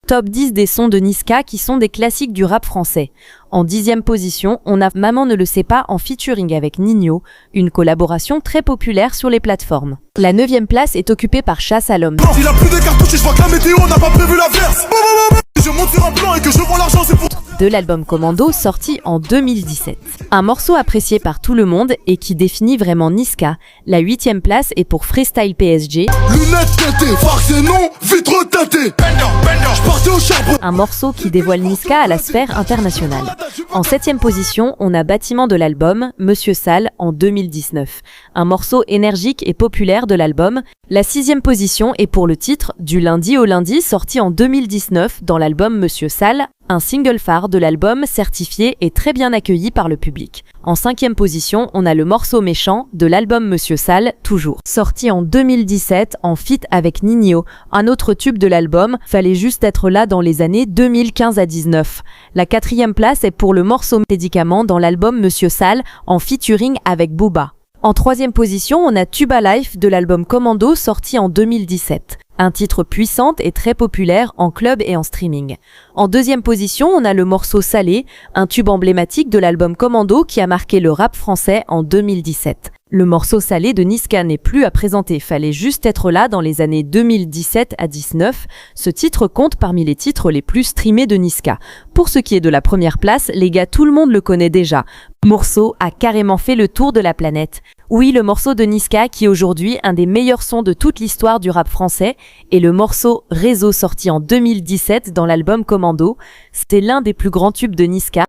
Top 10 des sons de Niska qui sont des classiques du rap français. En 10e position, on a Maman ne le sait pas en featuring avec Ninho, une collaboration très populaire sur les plateformes. La 9e place est occupée par Chasse à l'homme. Il a plus de cartouches et je vois que la météo n'a pas prévu l'averse. Je monte sur un plan et que je vends l'argent, c'est pour... De l'album Commando sorti en 2017. Un morceau apprécié par tout le monde et qui définit vraiment Niska. La 8e place est pour Freestyle PSG. Lunettes teintées, farce et non, vitre teintée. Je partais au charbon. Un morceau qui dévoile Niska à la sphère internationale. En 7e position, on a Bâtiment de l'album, Monsieur Sale en 2019. Un morceau énergique et populaire de l'album. La 6e position est pour le titre Du lundi au lundi sorti en 2019 dans l'album Monsieur Sale, un single phare de l'album certifié et très bien accueilli par le public. En 5e position, on a le morceau Méchant de l'album Monsieur Sale, toujours. Sorti en 2017 en feat avec Ninho, un autre tube de l'album, fallait juste être là dans les années 2015 à 19. La 4e place est pour le morceau Médicament dans l'album Monsieur Sale en featuring avec Booba. En 3e position, on a Tuba Life de l'album Commando sorti en 2017. Un titre puissant et très populaire en club et en streaming. En 2e position, on a le morceau Salé, un tube emblématique de l'album Commando qui a marqué le rap français en 2017. Le morceau Salé de Niska n'est plus à présenter, fallait juste être là dans les années 2017 à 19. Ce titre compte parmi les titres les plus streamés de Niska. Pour ce qui est de la première place, les gars, tout le monde le connaît déjà. Morceau a carrément fait le tour de la planète. Oui, le morceau de Niska qui est aujourd'hui un des meilleurs sons de toute l'histoire du rap français et le morceau Réseau sorti en 2017 dans l'album Commando. C'était l'un des plus grands tubes de Niska.